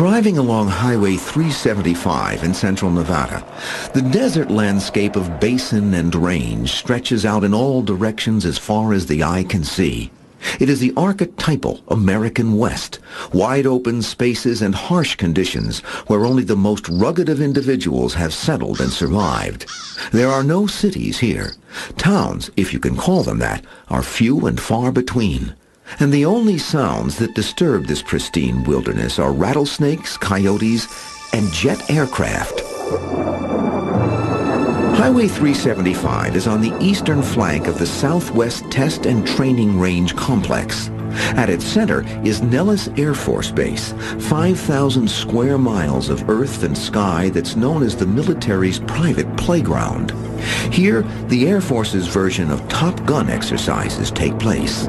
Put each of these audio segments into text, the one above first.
Driving along Highway 375 in central Nevada, the desert landscape of basin and range stretches out in all directions as far as the eye can see. It is the archetypal American West, wide open spaces and harsh conditions where only the most rugged of individuals have settled and survived. There are no cities here. Towns, if you can call them that, are few and far between. And the only sounds that disturb this pristine wilderness are rattlesnakes, coyotes, and jet aircraft. Highway 375 is on the eastern flank of the Southwest Test and Training Range complex. At its center is Nellis Air Force Base, 5,000 square miles of earth and sky that's known as the military's private playground. Here, the Air Force's version of Top Gun exercises take place.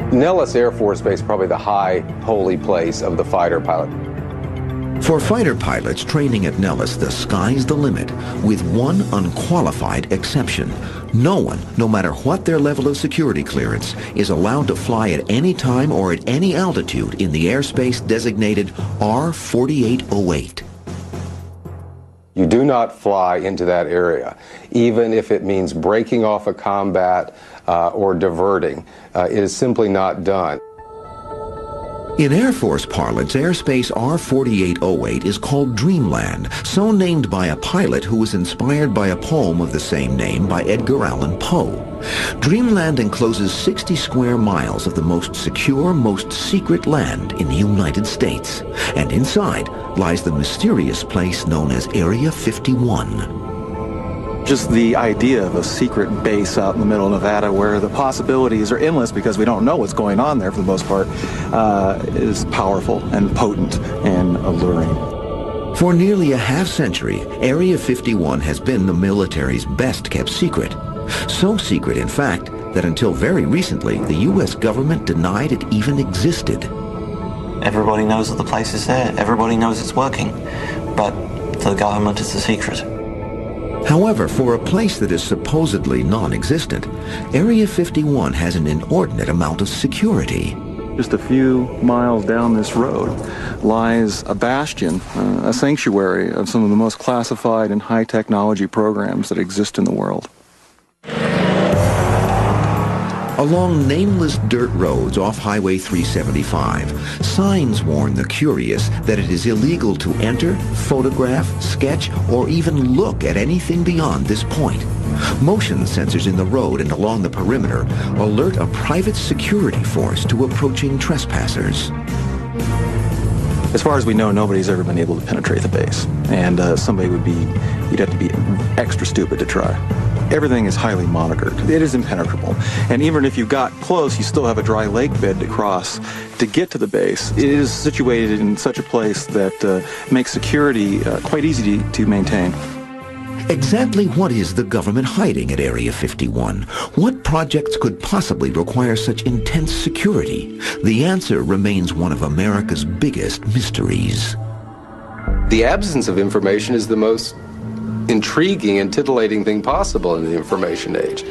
Nellis Air Force Base is probably the high, holy place of the fighter pilot. For fighter pilots training at Nellis, the sky's the limit, with one unqualified exception. No one, no matter what their level of security clearance, is allowed to fly at any time or at any altitude in the airspace designated R-4808. You do not fly into that area, even if it means breaking off a combat or diverting. It is simply not done. In Air Force parlance, airspace R-4808 is called Dreamland, so named by a pilot who was inspired by a poem of the same name by Edgar Allan Poe. Dreamland encloses 60 square miles of the most secure, most secret land in the United States. And inside lies the mysterious place known as Area 51. Just the idea of a secret base out in the middle of Nevada where the possibilities are endless because we don't know what's going on there for the most part is powerful and potent and alluring. For nearly a half-century, Area 51 has been the military's best-kept secret. So secret, in fact, that until very recently, the U.S. government denied it even existed. Everybody knows that the place is there. Everybody knows it's working. But to the government, it's a secret. However, for a place that is supposedly non-existent, Area 51 has an inordinate amount of security. Just a few miles down this road lies a bastion, a sanctuary of some of the most classified and high-technology programs that exist in the world. Along nameless dirt roads off Highway 375, signs warn the curious that it is illegal to enter, photograph, sketch, or even look at anything beyond this point. Motion sensors in the road and along the perimeter alert a private security force to approaching trespassers. As far as we know, nobody's ever been able to penetrate the base, and you'd have to be extra stupid to try. Everything is highly monitored. It is impenetrable. And even if you got close, you still have a dry lake bed to cross to get to the base. It is situated in such a place that makes security quite easy to maintain. Exactly what is the government hiding at Area 51? What projects could possibly require such intense security? The answer remains one of America's biggest mysteries. The absence of information is the most intriguing and titillating thing possible in the information age.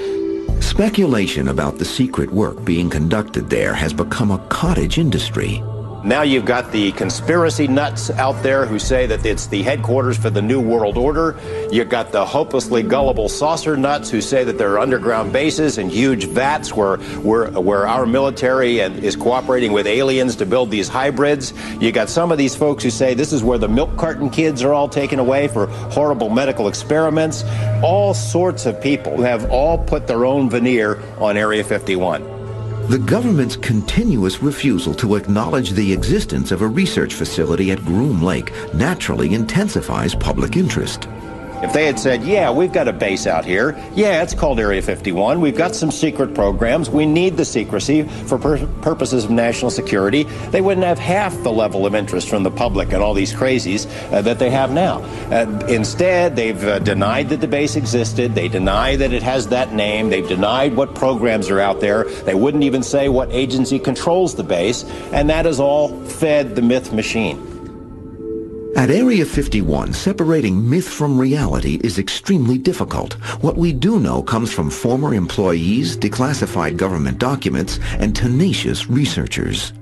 Speculation about the secret work being conducted there has become a cottage industry. Now you've got the conspiracy nuts out there who say that it's the headquarters for the New World Order. You've got the hopelessly gullible saucer nuts who say that there are underground bases and huge vats where our military is cooperating with aliens to build these hybrids. You got some of these folks who say this is where the milk carton kids are all taken away for horrible medical experiments. All sorts of people who have all put their own veneer on Area 51. The government's continuous refusal to acknowledge the existence of a research facility at Groom Lake naturally intensifies public interest. If they had said, yeah, we've got a base out here, yeah, it's called Area 51, we've got some secret programs, we need the secrecy for purposes of national security, they wouldn't have half the level of interest from the public and all these crazies that they have now. Instead, they've denied that the base existed, they deny that it has that name, they've denied what programs are out there, they wouldn't even say what agency controls the base, and that has all fed the myth machine. At Area 51, separating myth from reality is extremely difficult. What we do know comes from former employees, declassified government documents, and tenacious researchers.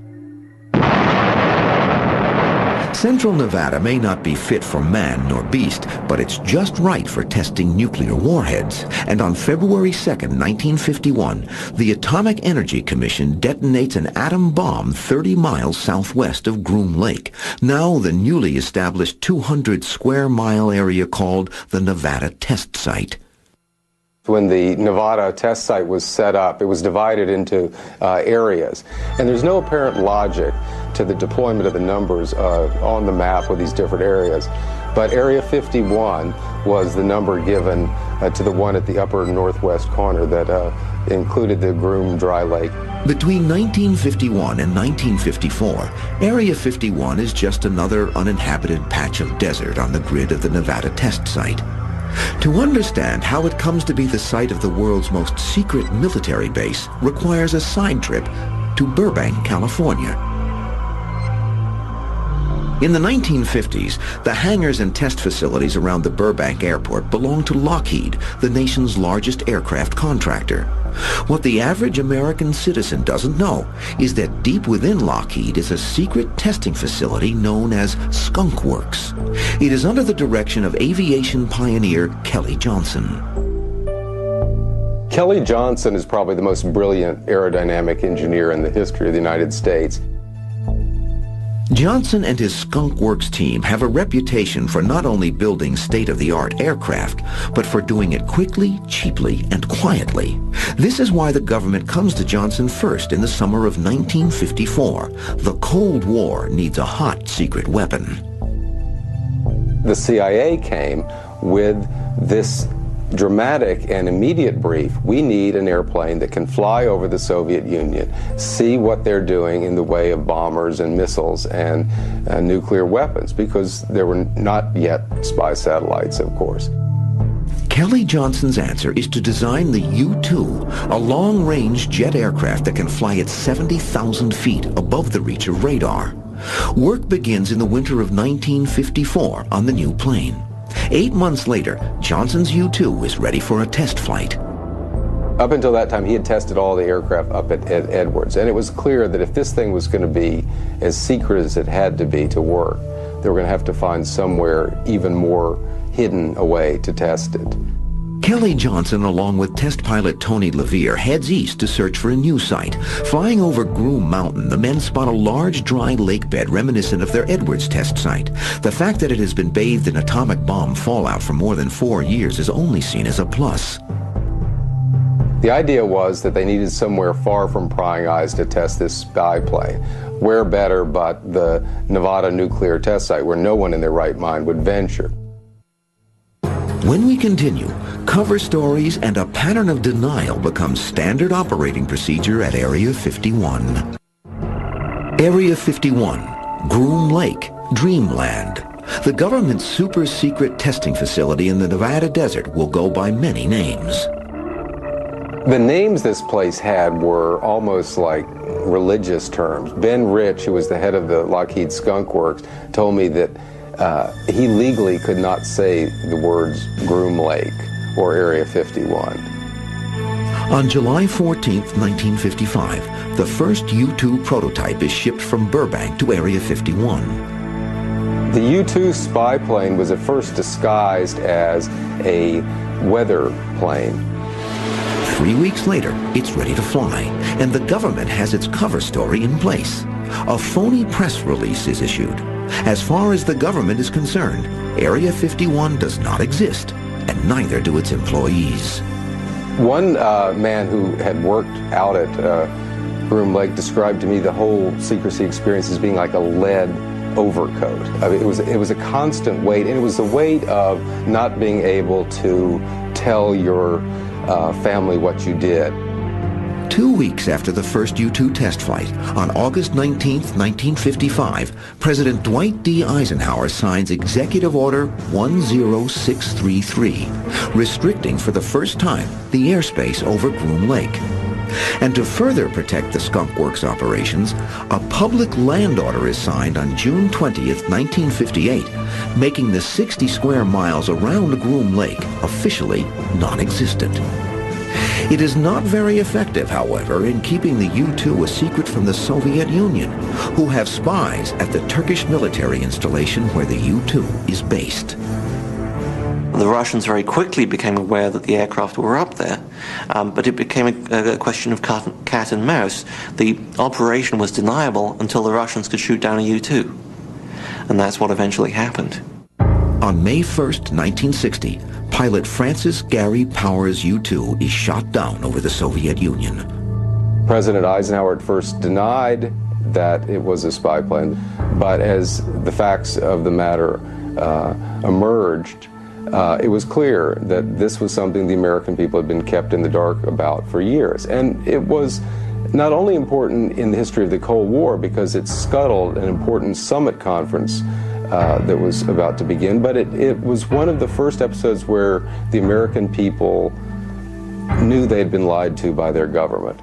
Central Nevada may not be fit for man nor beast, but it's just right for testing nuclear warheads. And on February 2nd, 1951, the Atomic Energy Commission detonates an atom bomb 30 miles southwest of Groom Lake, now the newly established 200-square-mile area called the Nevada Test Site. When the Nevada test site was set up, it was divided into areas. And there's no apparent logic to the deployment of the numbers on the map with these different areas. But Area 51 was the number given to the one at the upper northwest corner that included the Groom Dry Lake. Between 1951 and 1954, Area 51 is just another uninhabited patch of desert on the grid of the Nevada test site. To understand how it comes to be the site of the world's most secret military base requires a side trip to Burbank, California. In the 1950s, the hangars and test facilities around the Burbank airport belonged to Lockheed, the nation's largest aircraft contractor. What the average American citizen doesn't know is that deep within Lockheed is a secret testing facility known as Skunk Works. It is under the direction of aviation pioneer Kelly Johnson. Kelly Johnson is probably the most brilliant aerodynamic engineer in the history of the United States. Johnson and his Skunk Works team have a reputation for not only building state-of-the-art aircraft, but for doing it quickly, cheaply, and quietly. This is why the government comes to Johnson first in the summer of 1954. The Cold War needs a hot secret weapon. The CIA came with this dramatic and immediate brief. We need an airplane that can fly over the Soviet Union, see what they're doing in the way of bombers and missiles and nuclear weapons, because there were not yet spy satellites, of course. Kelly Johnson's answer is to design the U-2, a long-range jet aircraft that can fly at 70,000 feet above the reach of radar. Work begins in the winter of 1954 on the new plane. 8 months later, Johnson's U-2 is ready for a test flight. Up until that time, he had tested all the aircraft up at Edwards, and it was clear that if this thing was going to be as secret as it had to be to work, they were going to have to find somewhere even more hidden away to test it. Kelly Johnson, along with test pilot Tony LeVere, heads east to search for a new site. Flying over Groom Mountain, the men spot a large dry lake bed reminiscent of their Edwards test site. The fact that it has been bathed in atomic bomb fallout for more than 4 years is only seen as a plus. The idea was that they needed somewhere far from prying eyes to test this spy plane. Where better but the Nevada nuclear test site, where no one in their right mind would venture. When we continue, cover stories and a pattern of denial become standard operating procedure at Area 51. Area 51, Groom Lake, Dreamland. The government's super-secret testing facility in the Nevada desert will go by many names. The names this place had were almost like religious terms. Ben Rich, who was the head of the Lockheed Skunk Works, told me that he legally could not say the words Groom Lake or Area 51. On July 14, 1955, the first U-2 prototype is shipped from Burbank to Area 51. The U-2 spy plane was at first disguised as a weather plane. 3 weeks later, it's ready to fly, and the government has its cover story in place. A phony press release is issued. As far as the government is concerned, Area 51 does not exist, and neither do its employees. One man who had worked out at Groom Lake described to me the whole secrecy experience as being like a lead overcoat. I mean, it was a constant weight, and it was the weight of not being able to tell your family what you did. 2 weeks after the first U-2 test flight, on August 19, 1955, President Dwight D. Eisenhower signs Executive Order 10633, restricting for the first time the airspace over Groom Lake. And to further protect the Skunk Works operations, a public land order is signed on June 20th, 1958, making the 60 square miles around Groom Lake officially non-existent. It is not very effective, however, in keeping the U-2 a secret from the Soviet Union, who have spies at the Turkish military installation where the U-2 is based. The Russians very quickly became aware that the aircraft were up there, but it became a question of cat and mouse. The operation was deniable until the Russians could shoot down a U-2, and that's what eventually happened. On May 1st, 1960, pilot Francis Gary Powers' U-2 is shot down over the Soviet Union. President Eisenhower at first denied that it was a spy plane, but as the facts of the matter emerged, it was clear that this was something the American people had been kept in the dark about for years. And it was not only important in the history of the Cold War because it scuttled an important summit conference that was about to begin, but it was one of the first episodes where the American people knew they had been lied to by their government.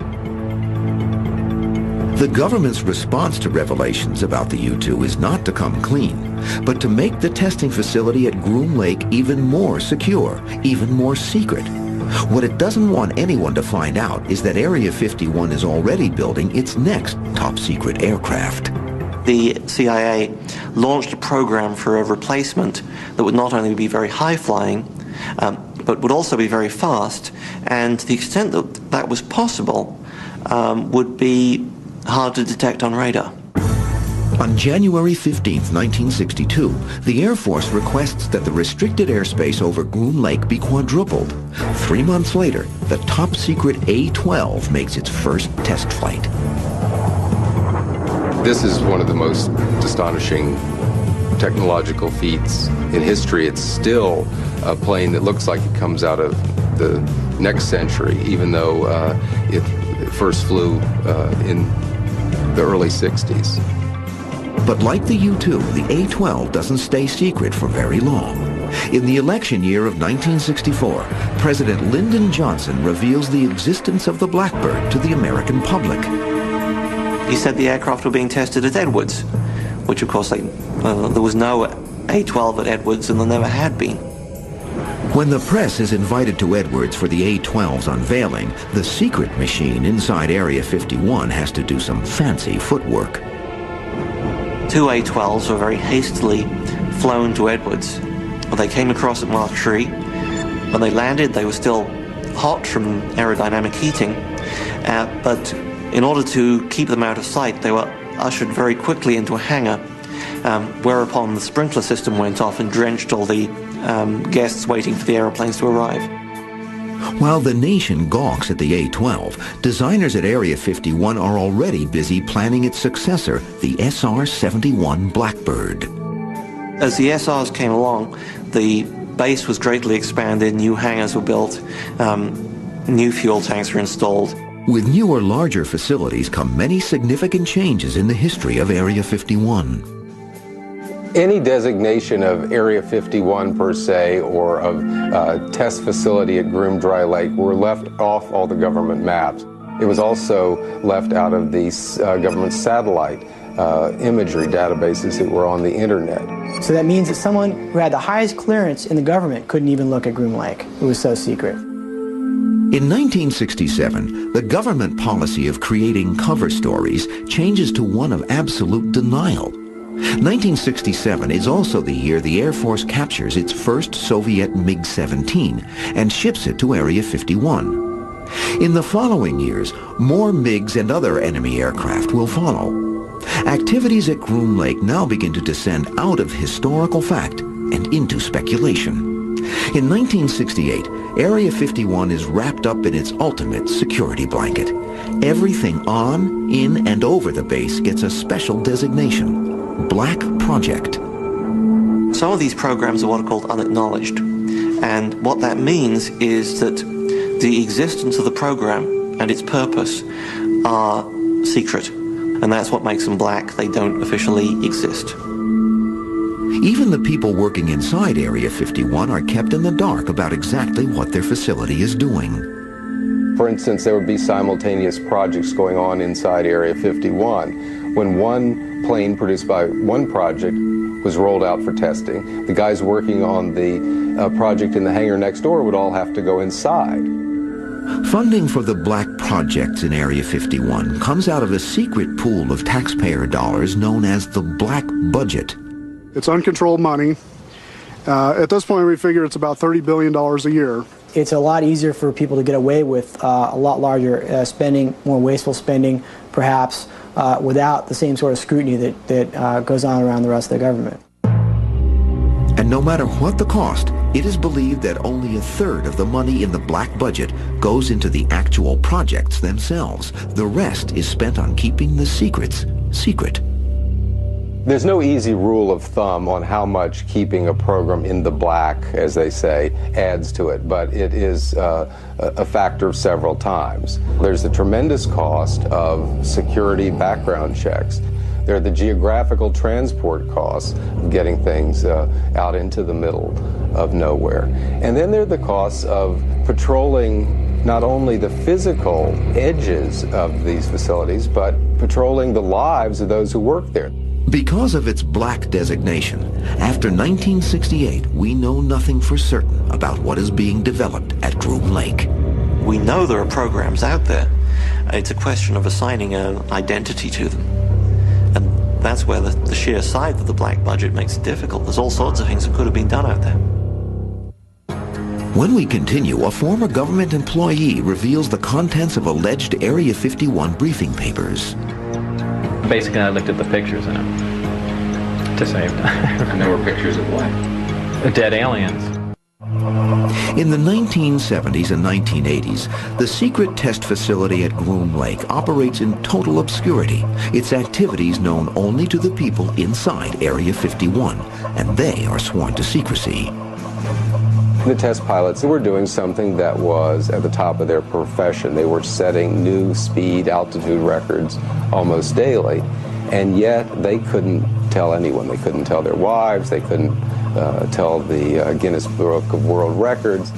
The government's response to revelations about the U-2 is not to come clean, but to make the testing facility at Groom Lake even more secure, even more secret. What it doesn't want anyone to find out is that Area 51 is already building its next top-secret aircraft. The CIA launched a program for a replacement that would not only be very high-flying, but would also be very fast, and to the extent that that was possible, would be hard to detect on radar. On January 15, 1962, the Air Force requests that the restricted airspace over Groom Lake be quadrupled. 3 months later, the top-secret A-12 makes its first test flight. This is one of the most astonishing technological feats in history. It's still a plane that looks like it comes out of the next century, even though it first flew in the early 60s. But like the U-2, the A-12 doesn't stay secret for very long. In the election year of 1964, President Lyndon Johnson reveals the existence of the Blackbird to the American public. He said the aircraft were being tested at Edwards, which of course there was no A-12 at Edwards, and there never had been. When the press is invited to Edwards for the A-12's unveiling, the secret machine inside Area 51 has to do some fancy footwork. 2 A-12s were very hastily flown to Edwards. They came across at Mach 3. When they landed, they were still hot from aerodynamic heating, but in order to keep them out of sight, they were ushered very quickly into a hangar, whereupon the sprinkler system went off and drenched all the guests waiting for the aeroplanes to arrive. While the nation gawks at the A-12, designers at Area 51 are already busy planning its successor, the SR-71 Blackbird. As the SRs came along, the base was greatly expanded, new hangars were built, new fuel tanks were installed. With newer, larger facilities come many significant changes in the history of Area 51. Any designation of Area 51 per se, or of test facility at Groom Dry Lake, were left off all the government maps. It was also left out of the government satellite imagery databases that were on the internet. So that means that someone who had the highest clearance in the government couldn't even look at Groom Lake. It was so secret. In 1967, the government policy of creating cover stories changes to one of absolute denial. 1967 is also the year the Air Force captures its first Soviet MiG-17 and ships it to Area 51. In the following years, more MiGs and other enemy aircraft will follow. Activities at Groom Lake now begin to descend out of historical fact and into speculation. In 1968, Area 51 is wrapped up in its ultimate security blanket. Everything on, in, and over the base gets a special designation, Black Project. Some of these programs are what are called unacknowledged, and what that means is that the existence of the program and its purpose are secret, and that's what makes them black. They don't officially exist. Even the people working inside Area 51 are kept in the dark about exactly what their facility is doing. For instance, there would be simultaneous projects going on inside Area 51. When one plane produced by one project was rolled out for testing, the guys working on the project in the hangar next door would all have to go inside. Funding for the black projects in Area 51 comes out of a secret pool of taxpayer dollars known as the black budget. It's uncontrolled money. At this point, we figure it's about $30 billion a year. It's a lot easier for people to get away with a lot larger spending, more wasteful spending, perhaps, without the same sort of scrutiny that goes on around the rest of the government. And no matter what the cost, it is believed that only a third of the money in the black budget goes into the actual projects themselves. The rest is spent on keeping the secrets secret. There's no easy rule of thumb on how much keeping a program in the black, as they say, adds to it, but it is a factor of several times. There's the tremendous cost of security background checks. There are the geographical transport costs of getting things out into the middle of nowhere. And then there are the costs of patrolling not only the physical edges of these facilities, but patrolling the lives of those who work there. Because of its black designation, after 1968, we know nothing for certain about what is being developed at Groom Lake. We know there are programs out there. It's a question of assigning an identity to them. And that's where the sheer size of the black budget makes it difficult. There's all sorts of things that could have been done out there. When we continue, a former government employee reveals the contents of alleged Area 51 briefing papers. Basically, I looked at the pictures in them to save time. And there were pictures of what? Dead aliens. In the 1970s and 1980s, the secret test facility at Groom Lake operates in total obscurity, its activities known only to the people inside Area 51, and they are sworn to secrecy. The test pilots were doing something that was at the top of their profession. They were setting new speed, altitude records almost daily, and yet they couldn't tell anyone. They couldn't tell their wives, they couldn't tell the Guinness Book of World Records.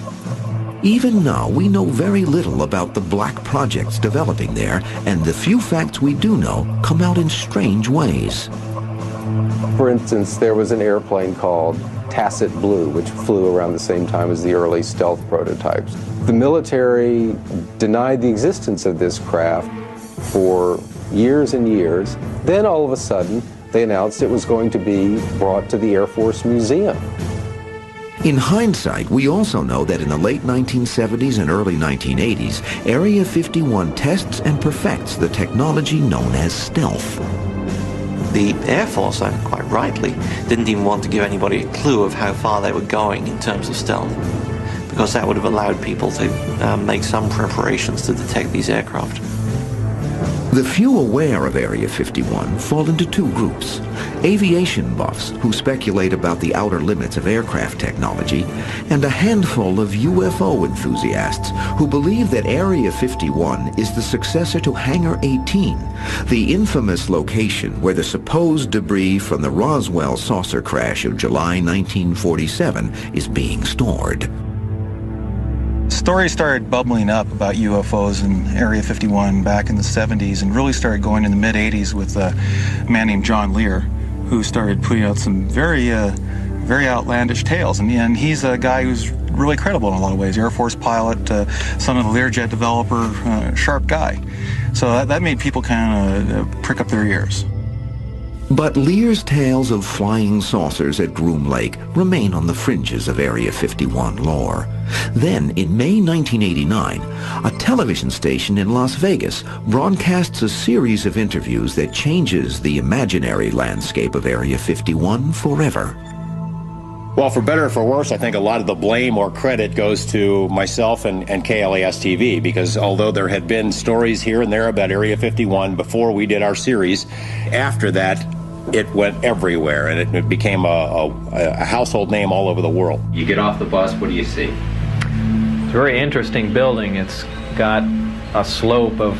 Even now, we know very little about the black projects developing there, and the few facts we do know come out in strange ways. For instance, there was an airplane called Tacit Blue, which flew around the same time as the early stealth prototypes. The military denied the existence of this craft for years and years. Then all of a sudden, they announced it was going to be brought to the Air Force Museum. In hindsight, we also know that in the late 1970s and early 1980s, Area 51 tests and perfects the technology known as stealth. The Air Force, quite rightly, didn't even want to give anybody a clue of how far they were going in terms of stealth, because that would have allowed people to make some preparations to detect these aircraft. The few aware of Area 51 fall into two groups: aviation buffs who speculate about the outer limits of aircraft technology, and a handful of UFO enthusiasts who believe that Area 51 is the successor to Hangar 18, the infamous location where the supposed debris from the Roswell saucer crash of July 1947 is being stored. Stories started bubbling up about UFOs in Area 51 back in the 70s and really started going in the mid-80s with a man named John Lear, who started putting out some very outlandish tales. And he's a guy who's really credible in a lot of ways. Air Force pilot, son of the Learjet developer, sharp guy. So that made people kind of prick up their ears. But Lear's tales of flying saucers at Groom Lake remain on the fringes of Area 51 lore. Then, in May 1989, a television station in Las Vegas broadcasts a series of interviews that changes the imaginary landscape of Area 51 forever. Well, for better or for worse, I think a lot of the blame or credit goes to myself and KLAS-TV, because although there had been stories here and there about Area 51 before we did our series, after that, it went everywhere, and it became a household name all over the world. You get off the bus, what do you see? It's a very interesting building. It's got a slope of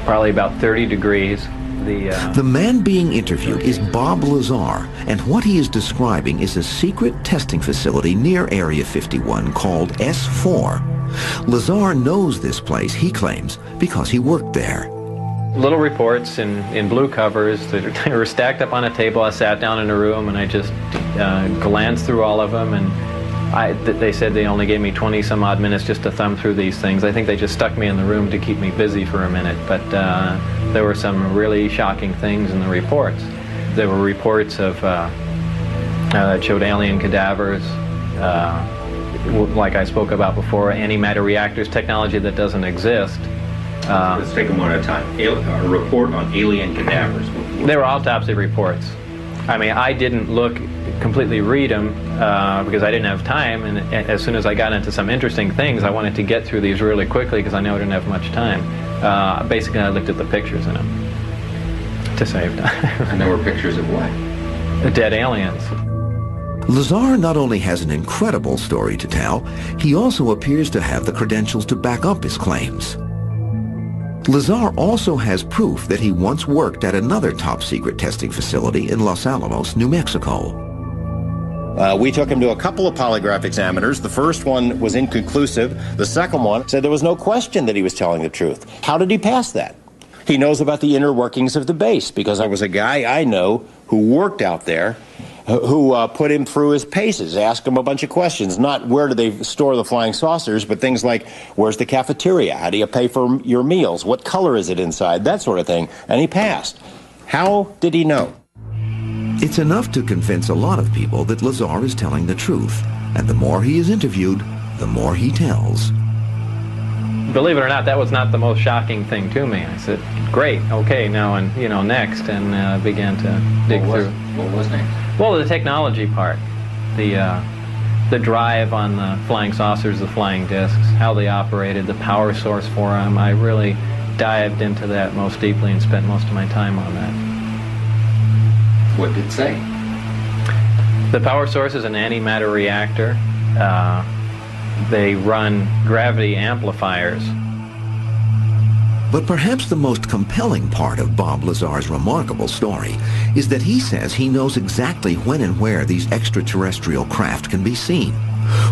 probably about 30 degrees. The man being interviewed is Bob Lazar, and what he is describing is a secret testing facility near Area 51 called S4. Lazar knows this place, he claims, because he worked there. Little reports in blue covers that were stacked up on a table. I sat down in a room and I just glanced through all of them, and They said they only gave me 20 some odd minutes just to thumb through these things. I think they just stuck me in the room to keep me busy for a minute, but there were some really shocking things in the reports. There were reports of that showed alien cadavers, like I spoke about before, antimatter reactors, technology that doesn't exist. Let's take them one at a time. A report on alien cadavers. They were autopsy reports. I mean, I didn't completely read them because I didn't have time, and as soon as I got into some interesting things, I wanted to get through these really quickly because I knew I didn't have much time. Basically, I looked at the pictures in them to save time. And there were pictures of what? Dead aliens. Lazar not only has an incredible story to tell, he also appears to have the credentials to back up his claims. Lazar also has proof that he once worked at another top-secret testing facility in Los Alamos, New Mexico. We took him to a couple of polygraph examiners. The first one was inconclusive. The second one said there was no question that he was telling the truth. How did he pass that? He knows about the inner workings of the base because I was a guy I know who worked out there who put him through his paces, asked him a bunch of questions, not where do they store the flying saucers, but things like, where's the cafeteria? How do you pay for your meals? What color is it inside? That sort of thing. And he passed. How did he know? It's enough to convince a lot of people that Lazar is telling the truth, and the more he is interviewed, the more he tells. Believe it or not, that was not the most shocking thing to me. I said, great, okay, now and next, and began to dig through. What was next? Well, the technology part, the drive on the flying saucers, the flying discs, how they operated, the power source for them. I really dived into that most deeply and spent most of my time on that. What did it say? The power source is an antimatter reactor. They run gravity amplifiers. But perhaps the most compelling part of Bob Lazar's remarkable story is that he says he knows exactly when and where these extraterrestrial craft can be seen.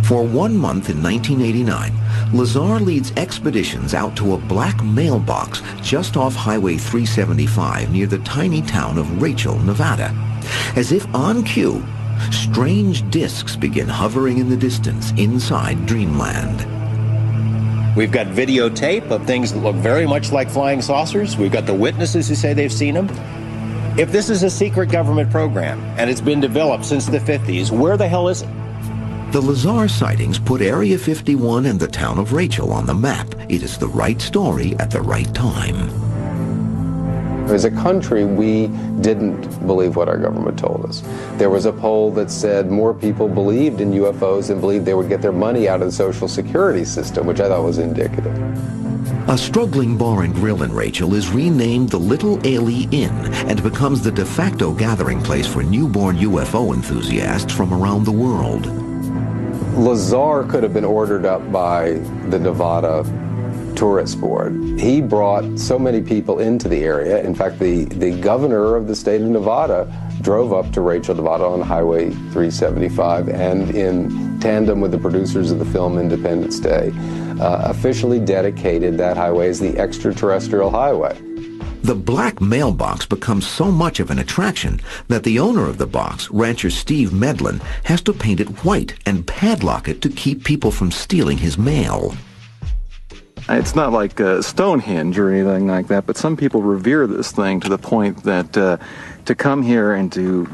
For 1 month in 1989, Lazar leads expeditions out to a black mailbox just off Highway 375 near the tiny town of Rachel, Nevada. As if on cue, strange discs begin hovering in the distance inside dreamland. We've got videotape of things that look very much like flying saucers. We've got the witnesses who say they've seen them. If this is a secret government program and it's been developed since the 50s, where the hell is it? The Lazar sightings put Area 51 and the town of Rachel on the map. It is the right story at the right time. As a country, we didn't believe what our government told us. There was a poll that said more people believed in UFOs and believed they would get their money out of the Social Security system, which I thought was indicative. A struggling bar and grill in Rachel is renamed the Little Ailey Inn and becomes the de facto gathering place for newborn UFO enthusiasts from around the world. Lazar could have been ordered up by the Nevada Tourist Board. He brought so many people into the area. In fact, the governor of the state of Nevada drove up to Rachel, Nevada on Highway 375 and in tandem with the producers of the film Independence Day, officially dedicated that highway as the extraterrestrial highway. The black mailbox becomes so much of an attraction that the owner of the box, rancher Steve Medlin, has to paint it white and padlock it to keep people from stealing his mail. It's not like Stonehenge or anything like that, but some people revere this thing to the point that to come here and to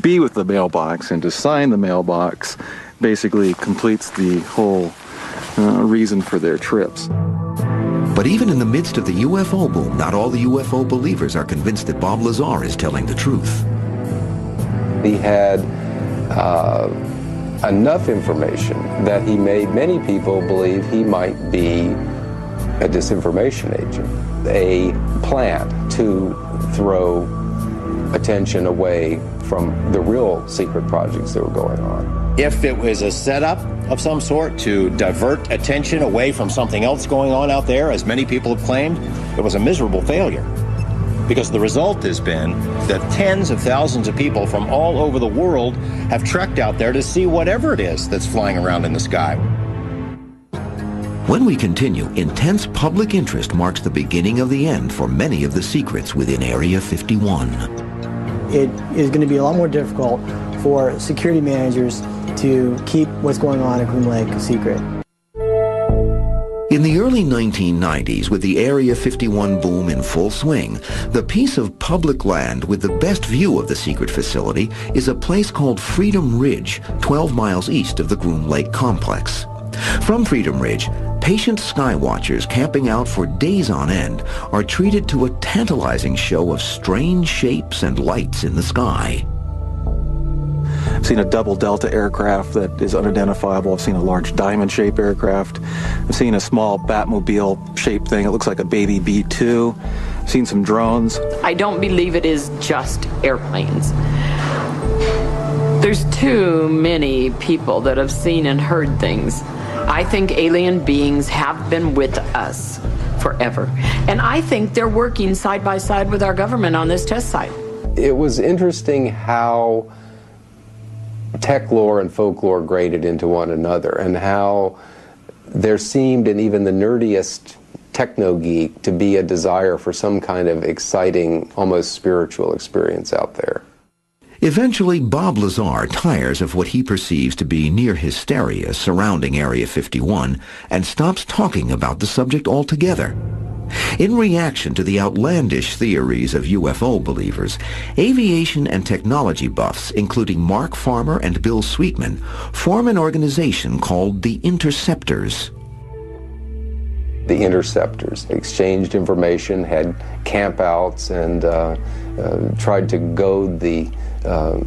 be with the mailbox and to sign the mailbox basically completes the whole reason for their trips. But even in the midst of the UFO boom, not all the UFO believers are convinced that Bob Lazar is telling the truth. He had enough information that he made many people believe he might be a disinformation agent, a plant to throw attention away from the real secret projects that were going on. If it was a setup of some sort to divert attention away from something else going on out there, as many people have claimed, it was a miserable failure. Because the result has been that tens of thousands of people from all over the world have trekked out there to see whatever it is that's flying around in the sky. When we continue, intense public interest marks the beginning of the end for many of the secrets within Area 51. It is going to be a lot more difficult for security managers to keep what's going on at Groom Lake a secret. In the early 1990s, with the Area 51 boom in full swing, the piece of public land with the best view of the secret facility is a place called Freedom Ridge, 12 miles east of the Groom Lake complex. From Freedom Ridge, patient skywatchers camping out for days on end are treated to a tantalizing show of strange shapes and lights in the sky. I've seen a double Delta aircraft that is unidentifiable. I've seen a large diamond-shaped aircraft. I've seen a small Batmobile-shaped thing. It looks like a baby B-2. I've seen some drones. I don't believe it is just airplanes. There's too many people that have seen and heard things. I think alien beings have been with us forever. And I think they're working side by side with our government on this test site. It was interesting how tech lore and folklore graded into one another, and how there seemed, in even the nerdiest techno-geek, to be a desire for some kind of exciting, almost spiritual experience out there. Eventually, Bob Lazar tires of what he perceives to be near hysteria surrounding Area 51 and stops talking about the subject altogether. In reaction to the outlandish theories of UFO believers, aviation and technology buffs, including Mark Farmer and Bill Sweetman, form an organization called the Interceptors. The Interceptors exchanged information, had campouts, and tried to goad the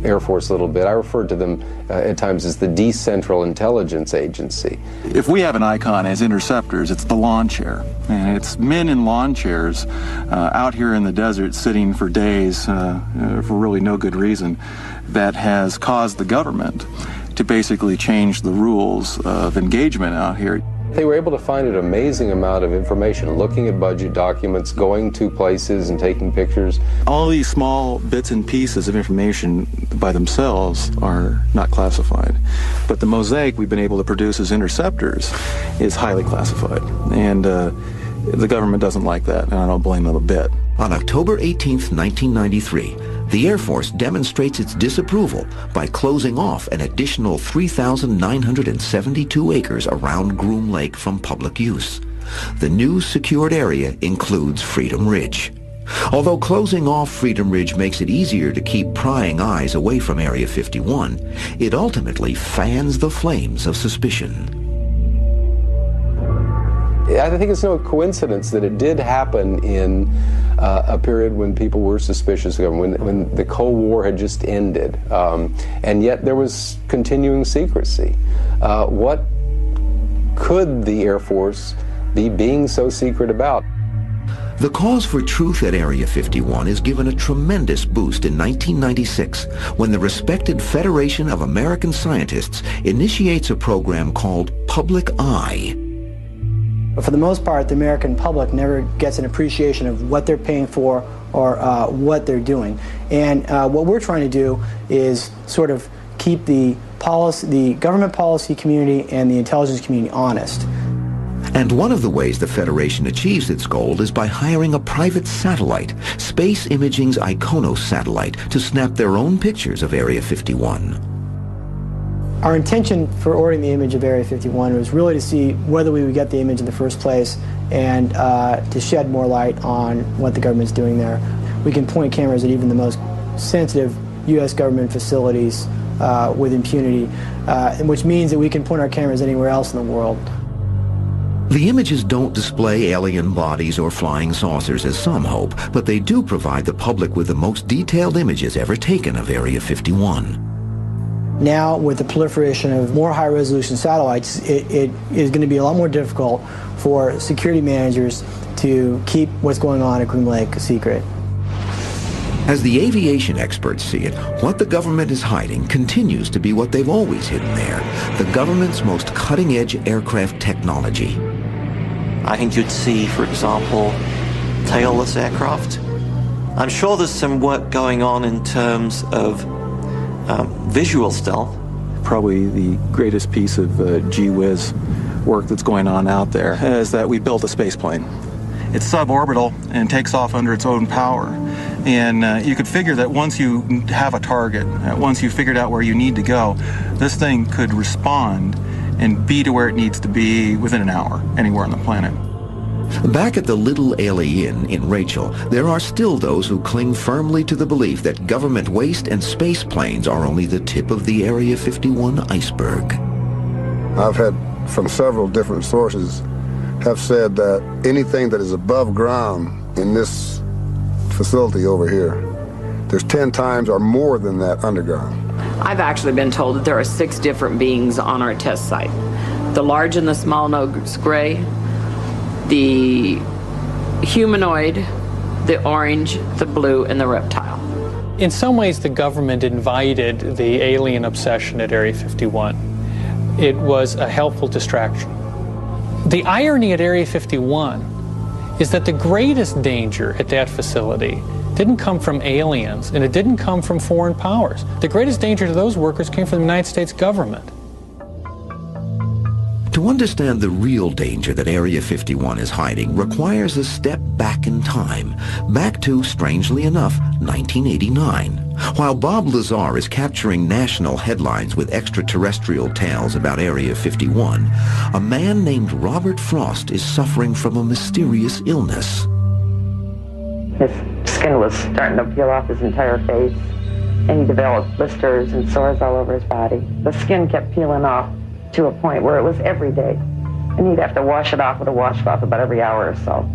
Air Force a little bit. I referred to them at times as the Decentral Intelligence Agency. If we have an icon as interceptors, it's the lawn chair. And it's men in lawn chairs out here in the desert sitting for days for really no good reason that has caused the government to basically change the rules of engagement out here. They were able to find an amazing amount of information, looking at budget documents, going to places and taking pictures. All these small bits and pieces of information by themselves are not classified. But the mosaic we've been able to produce as interceptors is highly classified. And the government doesn't like that, and I don't blame them a bit. On October 18th, 1993, the Air Force demonstrates its disapproval by closing off an additional 3,972 acres around Groom Lake from public use. The new secured area includes Freedom Ridge. Although closing off Freedom Ridge makes it easier to keep prying eyes away from Area 51, it ultimately fans the flames of suspicion. I think it's no coincidence that it did happen in a period when people were suspicious of government, when the Cold War had just ended, and yet there was continuing secrecy. What could the Air Force be being so secret about? The cause for truth at Area 51 is given a tremendous boost in 1996 when the respected Federation of American Scientists initiates a program called Public Eye. But for the most part, the American public never gets an appreciation of what they're paying for or what they're doing. And what we're trying to do is sort of keep the government policy community and the intelligence community honest. And one of the ways the Federation achieves its goal is by hiring a private satellite, Space Imaging's Iconos satellite, to snap their own pictures of Area 51. Our intention for ordering the image of Area 51 was really to see whether we would get the image in the first place and to shed more light on what the government's doing there. We can point cameras at even the most sensitive U.S. government facilities with impunity, which means that we can point our cameras anywhere else in the world. The images don't display alien bodies or flying saucers as some hope, but they do provide the public with the most detailed images ever taken of Area 51. Now, with the proliferation of more high-resolution satellites, it is going to be a lot more difficult for security managers to keep what's going on at Groom Lake a secret. As the aviation experts see it, what the government is hiding continues to be what they've always hidden there, the government's most cutting-edge aircraft technology. I think you'd see, for example, tailless aircraft. I'm sure there's some work going on in terms of visual stealth. Probably the greatest piece of gee whiz work that's going on out there is that we built a space plane. it's suborbital and takes off under its own power. And you could figure that once you have a target, once you figured out where you need to go, this thing could respond and be to where it needs to be within an hour, anywhere on the planet. Back at the Little Ailey Inn in Rachel, there are still those who cling firmly to the belief that government waste and space planes are only the tip of the Area 51 iceberg. I've had from several different sources have said that anything that is above ground in this facility over here, there's 10 times or more than that underground. I've actually been told that there are 6 different beings on our test site. The large and the small nose gray, the humanoid, the orange, the blue, and the reptile. In some ways, the government invited the alien obsession at Area 51. It was a helpful distraction. The irony at Area 51 is that the greatest danger at that facility didn't come from aliens, and it didn't come from foreign powers. The greatest danger to those workers came from the United States government. To understand the real danger that Area 51 is hiding requires a step back in time, back to, strangely enough, 1989. While Bob Lazar is capturing national headlines with extraterrestrial tales about Area 51, a man named Robert Frost is suffering from a mysterious illness. His skin was starting to peel off his entire face, and he developed blisters and sores all over his body. The skin kept peeling off to a point where it was every day, and he'd have to wash it off with a washcloth about every hour or so.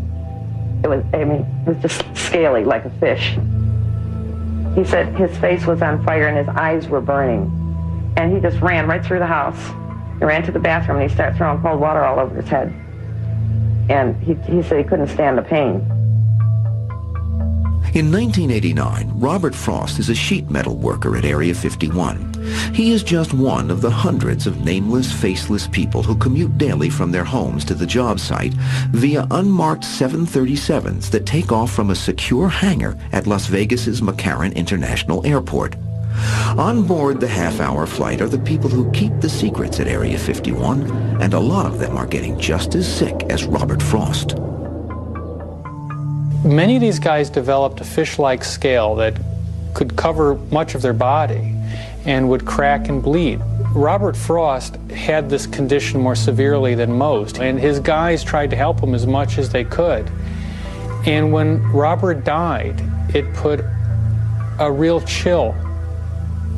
It was just scaly like a fish. He said his face was on fire and his eyes were burning, and he just ran right through the house. He ran to the bathroom and he started throwing cold water all over his head. And he said he couldn't stand the pain. In 1989, Robert Frost is a sheet metal worker at Area 51. He is just one of the hundreds of nameless, faceless people who commute daily from their homes to the job site via unmarked 737s that take off from a secure hangar at Las Vegas's McCarran International Airport. On board the half-hour flight are the people who keep the secrets at Area 51, and a lot of them are getting just as sick as Robert Frost. Many of these guys developed a fish-like scale that could cover much of their body and would crack and bleed. Robert Frost had this condition more severely than most, and his guys tried to help him as much as they could. And when Robert died, it put a real chill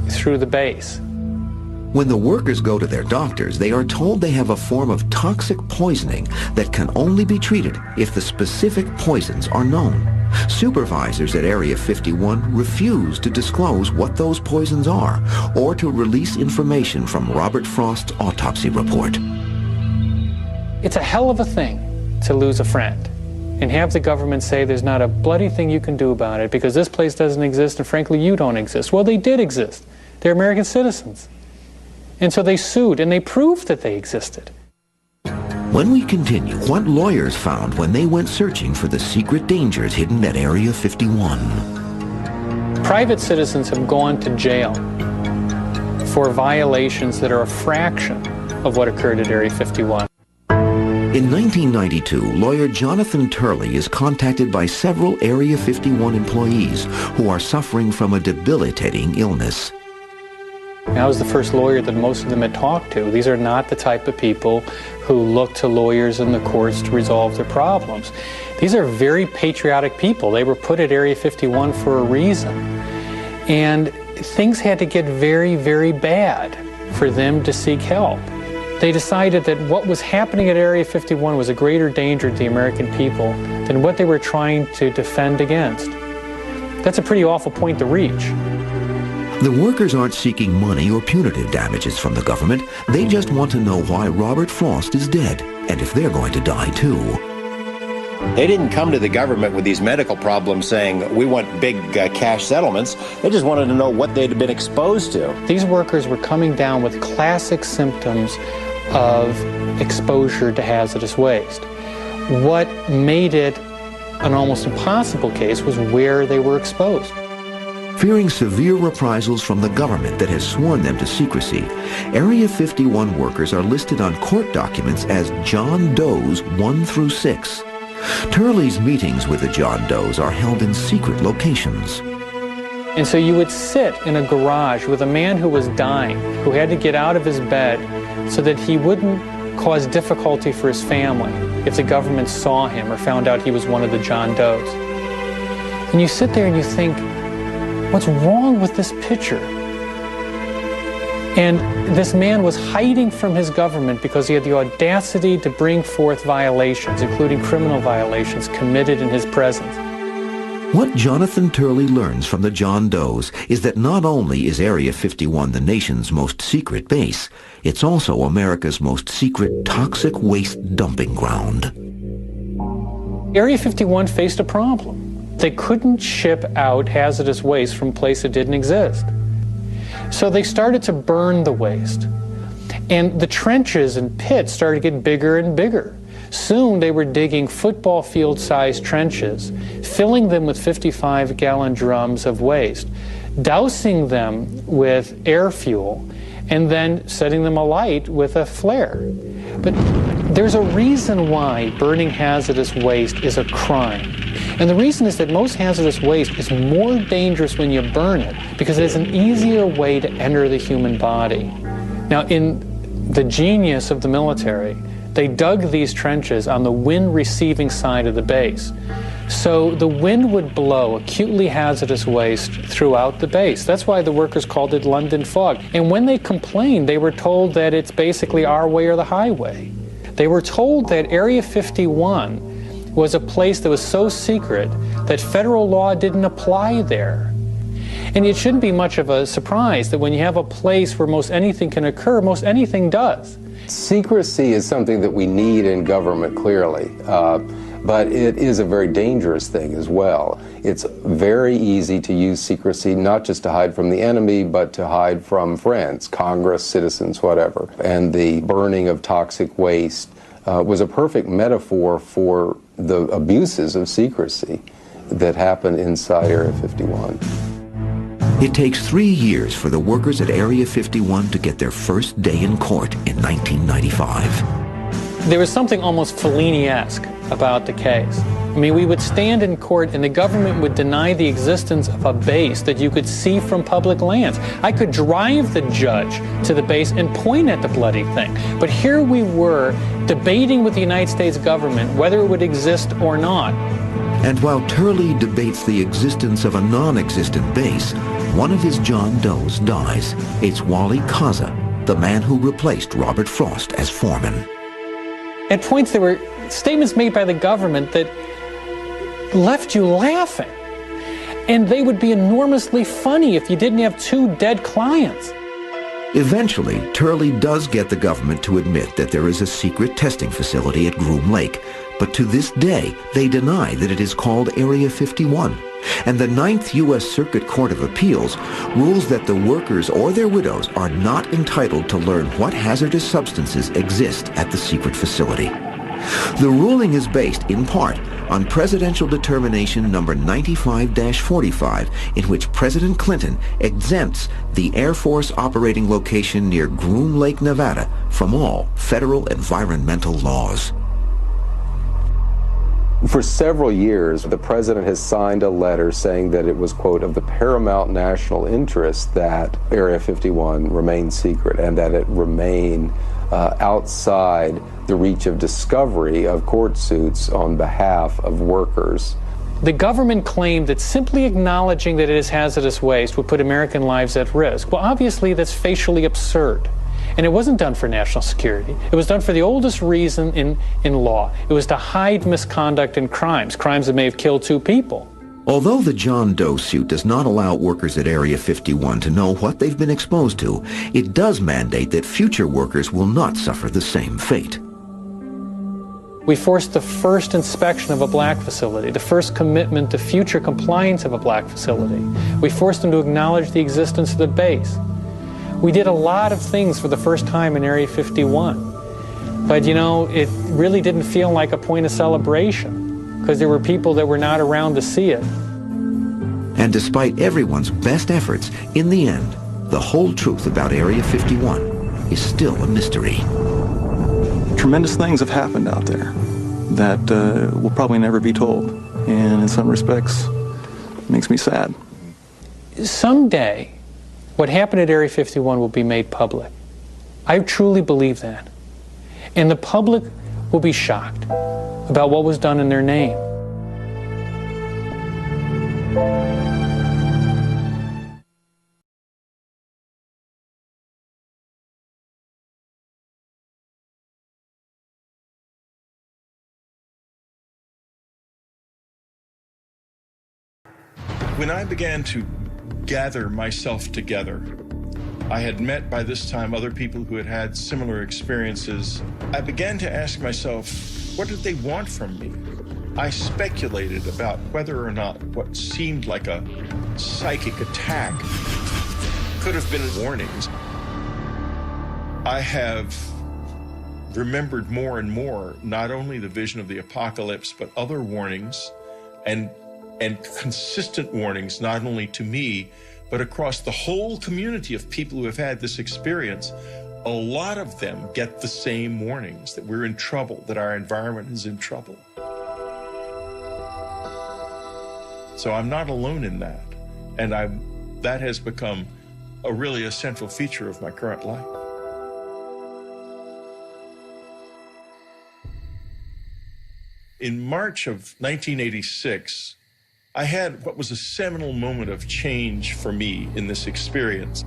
through the base. When the workers go to their doctors, they are told they have a form of toxic poisoning that can only be treated if the specific poisons are known. Supervisors at Area 51 refuse to disclose what those poisons are or to release information from Robert Frost's autopsy report. It's a hell of a thing to lose a friend and have the government say there's not a bloody thing you can do about it because this place doesn't exist and frankly you don't exist. Well, they did exist. They're American citizens. And so they sued, and they proved that they existed. When we continue, what lawyers found when they went searching for the secret dangers hidden at Area 51. Private citizens have gone to jail for violations that are a fraction of what occurred at Area 51. In 1992, lawyer Jonathan Turley is contacted by several Area 51 employees who are suffering from a debilitating illness. I was the first lawyer that most of them had talked to. These are not the type of people who look to lawyers in the courts to resolve their problems. These are very patriotic people. They were put at Area 51 for a reason. And things had to get very, very bad for them to seek help. They decided that what was happening at Area 51 was a greater danger to the American people than what they were trying to defend against. That's a pretty awful point to reach. The workers aren't seeking money or punitive damages from the government. They just want to know why Robert Frost is dead and if they're going to die too. They didn't come to the government with these medical problems saying, we want big cash settlements. They just wanted to know what they'd been exposed to. These workers were coming down with classic symptoms of exposure to hazardous waste. What made it an almost impossible case was where they were exposed. Fearing severe reprisals from the government that has sworn them to secrecy, Area 51 workers are listed on court documents as John Does 1 through 6. Turley's meetings with the John Does are held in secret locations. And so you would sit in a garage with a man who was dying, who had to get out of his bed so that he wouldn't cause difficulty for his family if the government saw him or found out he was one of the John Does. And you sit there and you think, what's wrong with this picture? And this man was hiding from his government because he had the audacity to bring forth violations, including criminal violations, committed in his presence. What Jonathan Turley learns from the John Does is that not only is Area 51 the nation's most secret base, it's also America's most secret toxic waste dumping ground. Area 51 faced a problem. They couldn't ship out hazardous waste from a place that didn't exist. So they started to burn the waste. And the trenches and pits started getting bigger and bigger. Soon they were digging football field-sized trenches, filling them with 55-gallon drums of waste, dousing them with air fuel, and then setting them alight with a flare. But there's a reason why burning hazardous waste is a crime. And the reason is that most hazardous waste is more dangerous when you burn it because it is an easier way to enter the human body. Now, in the genius of the military, they dug these trenches on the wind-receiving side of the base. So the wind would blow acutely hazardous waste throughout the base. That's why the workers called it London fog. And when they complained, they were told that it's basically our way or the highway. They were told that Area 51 was a place that was so secret that federal law didn't apply there. And it shouldn't be much of a surprise that when you have a place where most anything can occur, most anything does. Secrecy is something that we need in government, clearly, but it is a very dangerous thing as well. It's very easy to use secrecy, not just to hide from the enemy, but to hide from friends, Congress, citizens, whatever. And the burning of toxic waste was a perfect metaphor for the abuses of secrecy that happen inside Area 51. It takes 3 years for the workers at Area 51 to get their first day in court in 1995. There was something almost Fellini-esque about the case. I mean, we would stand in court and the government would deny the existence of a base that you could see from public lands. I could drive the judge to the base and point at the bloody thing. But here we were debating with the United States government whether it would exist or not. And while Turley debates the existence of a non-existent base, one of his John Does dies. It's Wally Kaza, the man who replaced Robert Frost as foreman. At points there were statements made by the government that left you laughing. And they would be enormously funny if you didn't have 2 dead clients. Eventually, Turley does get the government to admit that there is a secret testing facility at Groom Lake, but to this day, they deny that it is called Area 51. And the 9th U.S. Circuit Court of Appeals rules that the workers or their widows are not entitled to learn what hazardous substances exist at the secret facility. The ruling is based, in part, on Presidential Determination number 95-45, in which President Clinton exempts the Air Force operating location near Groom Lake, Nevada, from all federal environmental laws. For several years, the president has signed a letter saying that it was, quote, of the paramount national interest that Area 51 remain secret and that it remain outside the reach of discovery of court suits on behalf of workers. The government claimed that simply acknowledging that it is hazardous waste would put American lives at risk. Well, obviously, that's facially absurd. And it wasn't done for national security. It was done for the oldest reason in law. It was to hide misconduct and crimes that may have killed 2 people. Although the John Doe suit does not allow workers at Area 51 to know what they've been exposed to, it does mandate that future workers will not suffer the same fate. We forced the first inspection of a black facility, the first commitment to future compliance of a black facility. We forced them to acknowledge the existence of the base. We did a lot of things for the first time in Area 51. But, you know, it really didn't feel like a point of celebration because there were people that were not around to see it. And despite everyone's best efforts, in the end, the whole truth about Area 51 is still a mystery. Tremendous things have happened out there. that will probably never be told. And in some respects, it makes me sad. Someday, what happened at Area 51 will be made public. I truly believe that. And the public will be shocked about what was done in their name. When I began to gather myself together, I had met by this time other people who had had similar experiences. I began to ask myself, what did they want from me? I speculated about whether or not what seemed like a psychic attack could have been warnings. I have remembered more and more not only the vision of the apocalypse, but other warnings and consistent warnings, not only to me, but across the whole community of people who have had this experience. A lot of them get the same warnings, that we're in trouble, that our environment is in trouble. So I'm not alone in that. And that has become really a central feature of my current life. In March of 1986, I had what was a seminal moment of change for me in this experience.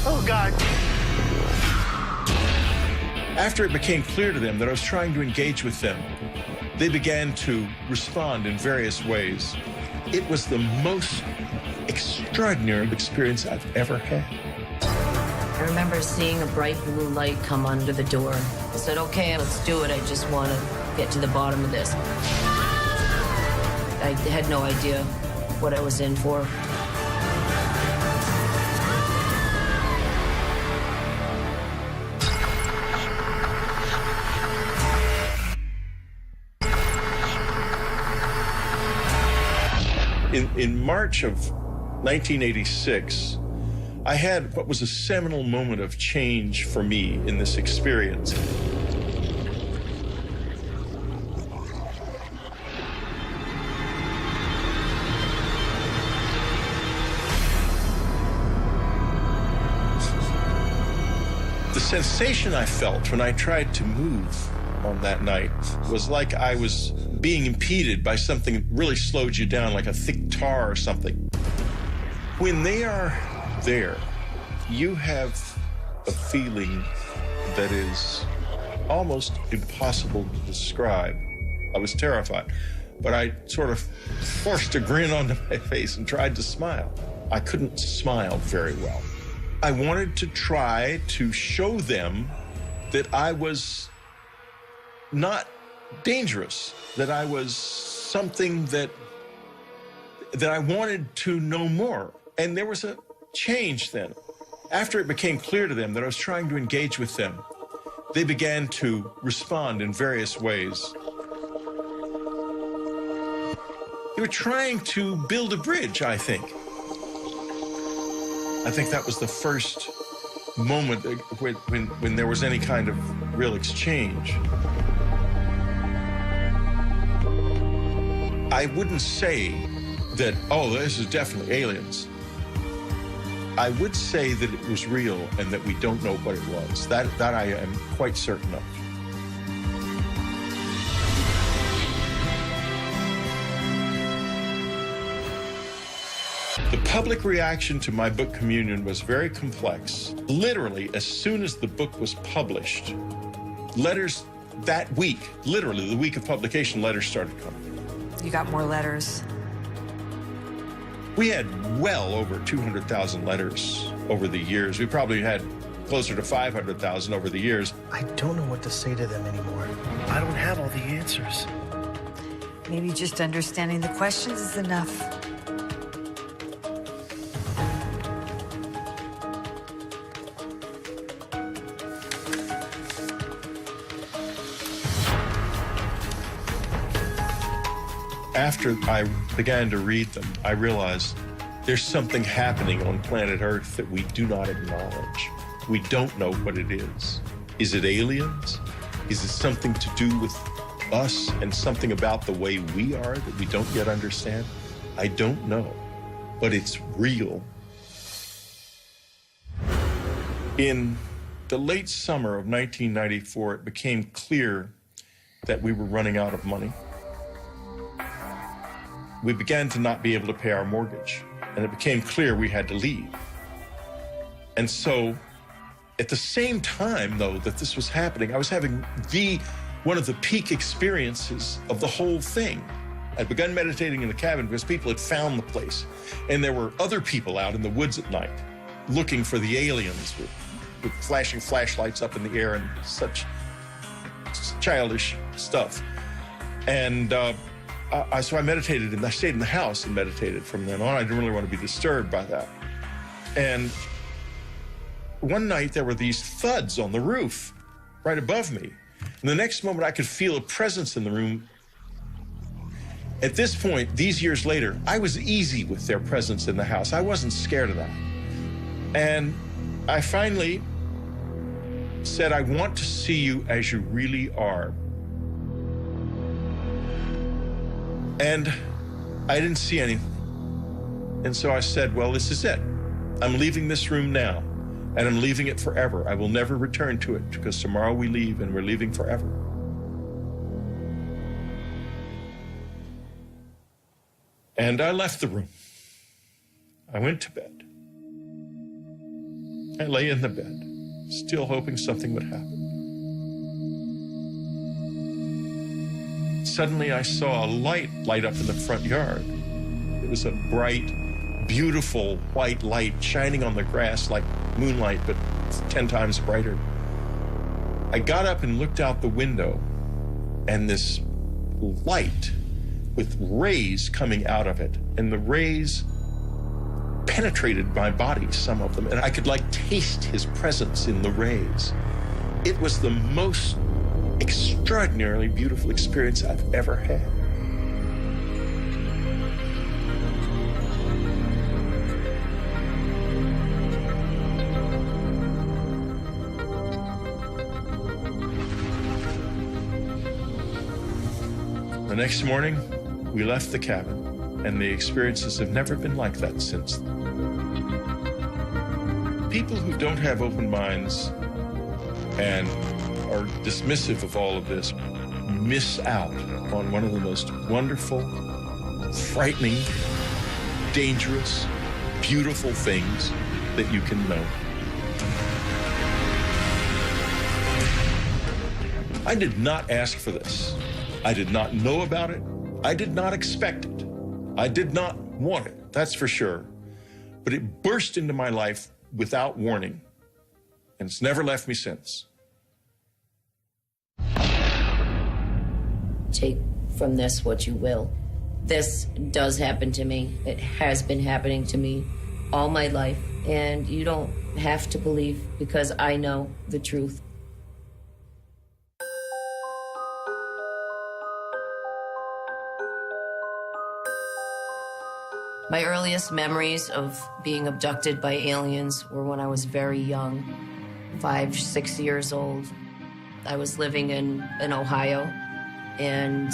Oh, God. After it became clear to them that I was trying to engage with them, they began to respond in various ways. It was the most extraordinary experience I've ever had. I remember seeing a bright blue light come under the door. I said, okay, let's do it. I just want to get to the bottom of this. I had no idea what I was in for. In March of 1986, I had what was a seminal moment of change for me in this experience. The sensation I felt when I tried to move on that night was like I was being impeded by something that really slowed you down, like a thick tar or something. When they are there, you have a feeling that is almost impossible to describe. I was terrified, but I sort of forced a grin onto my face and tried to smile. I couldn't smile very well. I wanted to try to show them that I was not dangerous, that I was something that I wanted to know more. And there was a change then. After it became clear to them that I was trying to engage with them, they began to respond in various ways. They were trying to build a bridge, I think. I think that was the first moment when there was any kind of real exchange. I wouldn't say that, oh, this is definitely aliens. I would say that it was real and that we don't know what it was. That I am quite certain of. The public reaction to my book Communion was very complex. Literally, as soon as the book was published, letters that week, literally the week of publication, letters started coming. You got more letters? We had well over 200,000 letters over the years. We probably had closer to 500,000 over the years. I don't know what to say to them anymore. I don't have all the answers. Maybe just understanding the questions is enough. After I began to read them, I realized there's something happening on planet Earth that we do not acknowledge. We don't know what it is. Is it aliens? Is it something to do with us and something about the way we are that we don't yet understand? I don't know, but it's real. In the late summer of 1994, it became clear that we were running out of money. We began to not be able to pay our mortgage, and it became clear we had to leave. And so, at the same time, though, that this was happening, I was having one of the peak experiences of the whole thing. I'd begun meditating in the cabin because people had found the place, and there were other people out in the woods at night looking for the aliens with flashing flashlights up in the air and such childish stuff. And so I meditated, and I stayed in the house and meditated from then on. I didn't really want to be disturbed by that. And one night there were these thuds on the roof right above me. And the next moment I could feel a presence in the room. At this point, these years later, I was easy with their presence in the house. I wasn't scared of that. And I finally said, I want to see you as you really are. And I didn't see anything. And so I said, well, this is it. I'm leaving this room now, and I'm leaving it forever. I will never return to it, because tomorrow we leave, and we're leaving forever. And I left the room. I went to bed. I lay in the bed, still hoping something would happen. Suddenly I saw a light light up in the front yard. It was a bright, beautiful white light shining on the grass like moonlight, but 10 times brighter. I got up and looked out the window, and this light with rays coming out of it, and the rays penetrated my body, some of them, and I could taste his presence in the rays. It was the most extraordinarily beautiful experience I've ever had. The next morning, we left the cabin, and the experiences have never been like that since then. People who don't have open minds and are dismissive of all of this miss out on one of the most wonderful, frightening, dangerous, beautiful things that you can know. I did not ask for this. I did not know about it. I did not expect it. I did not want it, that's for sure. But it burst into my life without warning, and it's never left me since. Take from this what you will. This does happen to me. It has been happening to me all my life, and you don't have to believe, because I know the truth. My earliest memories of being abducted by aliens were when I was very young, 5, 6 years old. I was living in Ohio, and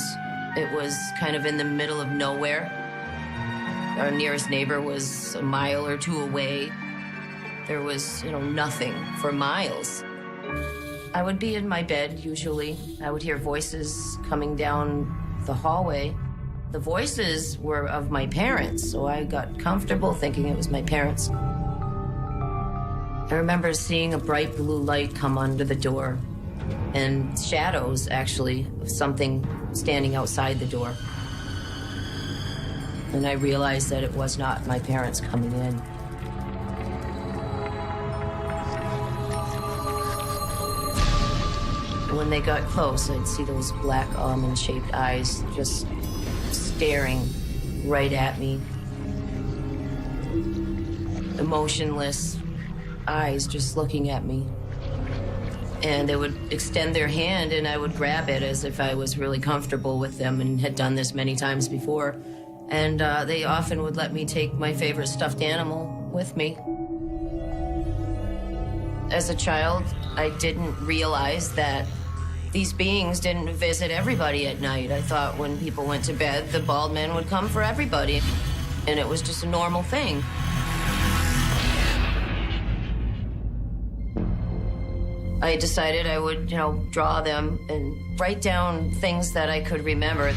it was kind of in the middle of nowhere. Our nearest neighbor was a mile or two away. There was, nothing for miles. I would be in my bed, usually. I would hear voices coming down the hallway. The voices were of my parents, so I got comfortable thinking it was my parents. I remember seeing a bright blue light come under the door, and shadows, actually, of something standing outside the door. And I realized that it was not my parents coming in. When they got close, I'd see those black almond-shaped eyes just staring right at me. Emotionless eyes just looking at me. And they would extend their hand and I would grab it as if I was really comfortable with them and had done this many times before. And they often would let me take my favorite stuffed animal with me. As a child, I didn't realize that these beings didn't visit everybody at night. I thought when people went to bed, the bald men would come for everybody. And it was just a normal thing. I decided I would, draw them and write down things that I could remember.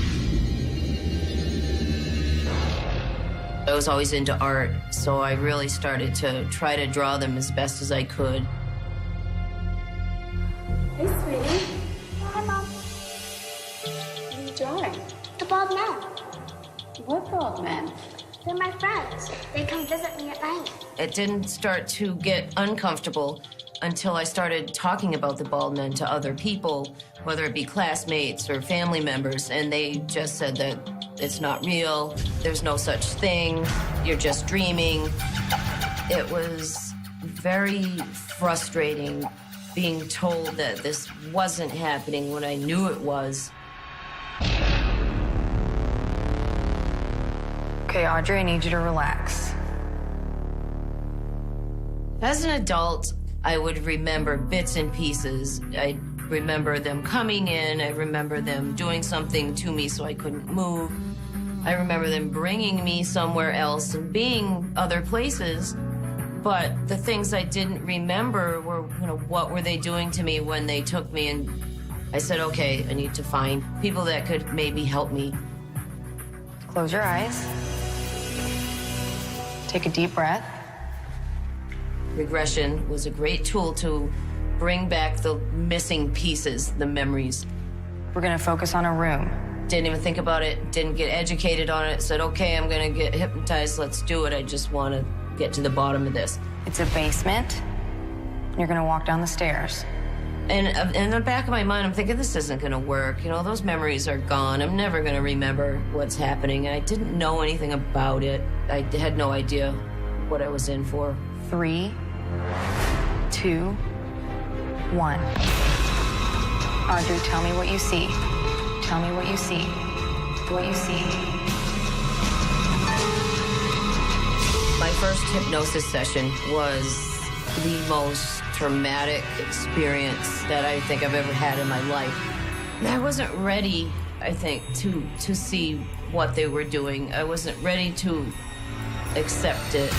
I was always into art, so I really started to try to draw them as best as I could. Hey, sweetie. Hi, Mom. What are you drawing? The bald men. What bald men? They're my friends. They come visit me at night. It didn't start to get uncomfortable until I started talking about the bald men to other people, whether it be classmates or family members, and they just said that it's not real, there's no such thing, you're just dreaming. It was very frustrating being told that this wasn't happening when I knew it was. Okay, Audrey, I need you to relax. As an adult, I would remember bits and pieces. I remember them coming in. I remember them doing something to me so I couldn't move. I remember them bringing me somewhere else and being other places. But the things I didn't remember were, what were they doing to me when they took me? And I said, okay, I need to find people that could maybe help me. Close your eyes. Take a deep breath. Regression was a great tool to bring back the missing pieces, the memories. We're gonna focus on a room. Didn't even think about it, didn't get educated on it, said, okay, I'm gonna get hypnotized, let's do it. I just wanna get to the bottom of this. It's a basement. You're gonna walk down the stairs. And in the back of my mind, I'm thinking, this isn't gonna work. Those memories are gone. I'm never gonna remember what's happening. And I didn't know anything about it. I had no idea what I was in for. 3, 2, 1. Audrey, tell me what you see. Tell me what you see. What you see. My first hypnosis session was the most traumatic experience that I think I've ever had in my life. And I wasn't ready, I think, to see what they were doing. I wasn't ready to accept it.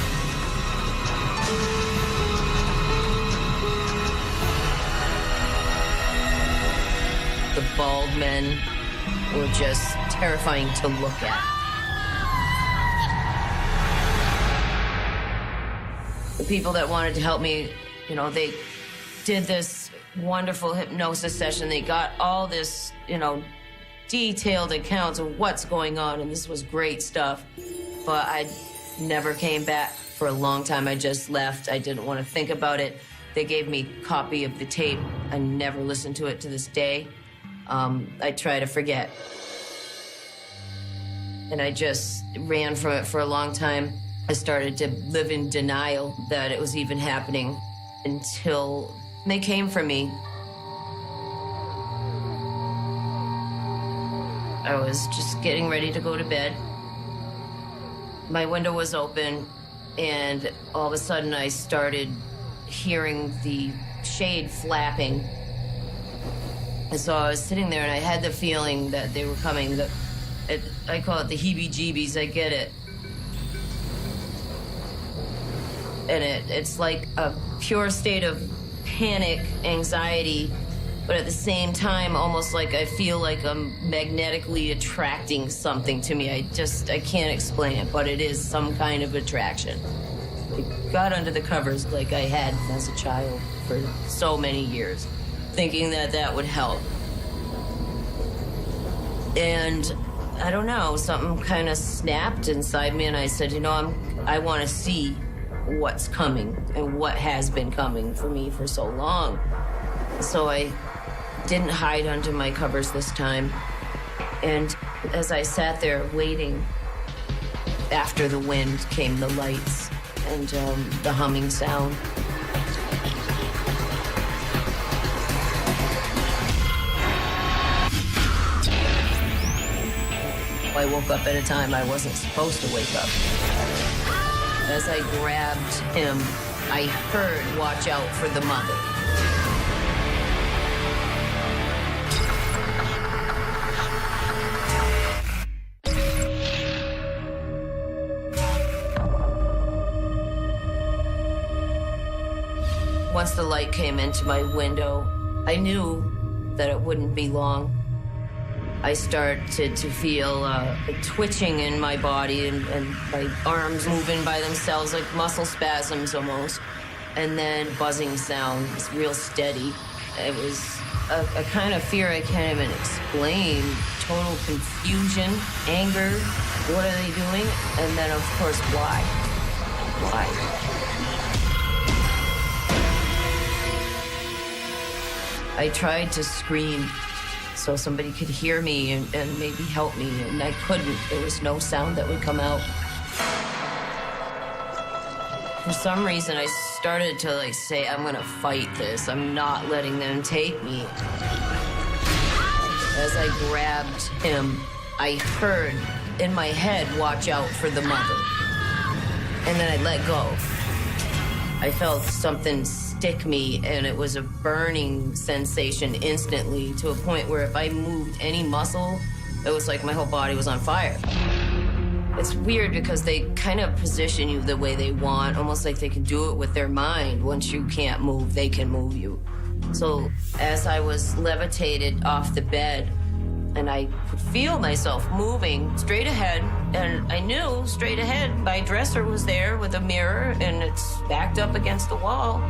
The bald men were just terrifying to look at. The people that wanted to help me, they did this wonderful hypnosis session. They got all this, detailed accounts of what's going on, and this was great stuff. But I never came back for a long time. I just left. I didn't want to think about it. They gave me a copy of the tape. I never listened to it to this day. I try to forget. And I just ran from it for a long time. I started to live in denial that it was even happening until they came for me. I was just getting ready to go to bed. My window was open, and all of a sudden I started hearing the shade flapping. And so I was sitting there, and I had the feeling that they were coming. I call it the heebie-jeebies. I get it. And it's like a pure state of panic, anxiety, but at the same time, almost like I feel like I'm magnetically attracting something to me. I can't explain it, but it is some kind of attraction. I got under the covers like I had as a child for so many years, thinking that would help. And I don't know, something kind of snapped inside me, and I said, I want to see what's coming and what has been coming for me for so long. So I didn't hide under my covers this time. And as I sat there waiting, after the wind came the lights and the humming sound. I woke up at a time I wasn't supposed to wake up. As I grabbed him, I heard, "Watch out for the mother." Once the light came into my window, I knew that it wouldn't be long. I started to feel twitching in my body and my arms moving by themselves, like muscle spasms almost. And then buzzing sound, it's real steady. It was a kind of fear I can't even explain. Total confusion, anger, what are they doing? And then, of course, why? Why? I tried to scream so somebody could hear me and maybe help me, and I couldn't. There was no sound that would come out. For some reason, I started to say, I'm gonna fight this. I'm not letting them take me. As I grabbed him, I heard in my head, "Watch out for the mother." And then I let go. I felt something stick me, and it was a burning sensation instantly, to a point where if I moved any muscle, it was like my whole body was on fire. It's weird because they kind of position you the way they want, almost like they can do it with their mind. Once you can't move, they can move you. So as I was levitated off the bed, and I could feel myself moving straight ahead, and I knew straight ahead my dresser was there with a mirror, and it's backed up against the wall.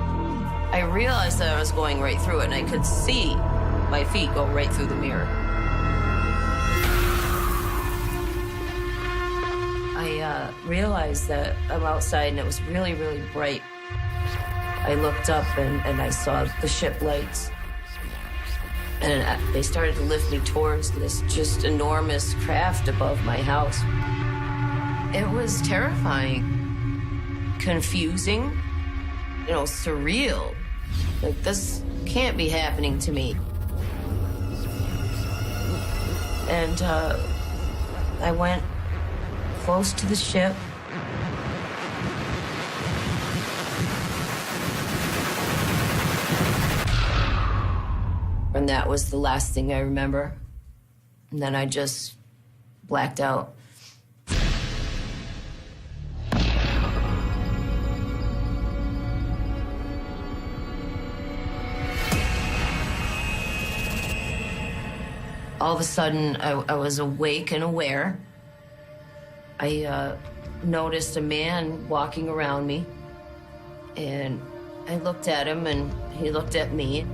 I realized that I was going right through it, and I could see my feet go right through the mirror. I realized that I'm outside, and it was really, really bright. I looked up, and I saw the ship lights. And they started to lift me towards this just enormous craft above my house. It was terrifying, confusing, surreal. Like, this can't be happening to me. And I went close to the ship. And that was the last thing I remember. And then I just blacked out. All of a sudden, I was awake and aware. I noticed a man walking around me, and I looked at him, and he looked at me.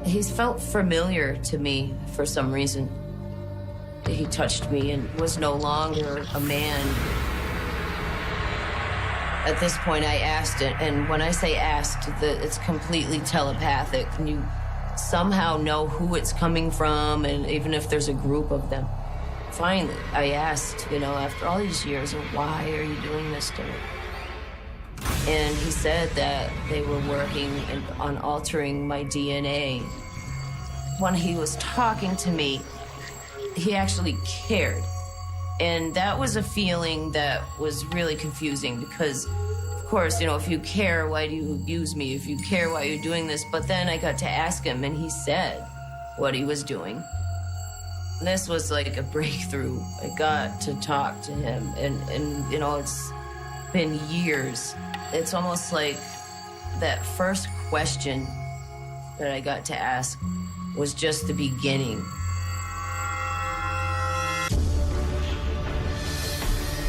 He felt familiar to me for some reason. He touched me and was no longer a man. At this point, I asked it, and when I say asked, it's completely telepathic, and you somehow know who it's coming from, and even if there's a group of them. Finally, I asked, after all these years, why are you doing this to me? And he said that they were working on altering my DNA. When he was talking to me, he actually cared. And that was a feeling that was really confusing because, of course, if you care, why do you abuse me? If you care, why are you doing this? But then I got to ask him, and he said what he was doing. And this was like a breakthrough. I got to talk to him, and it's been years. It's almost like that first question that I got to ask was just the beginning.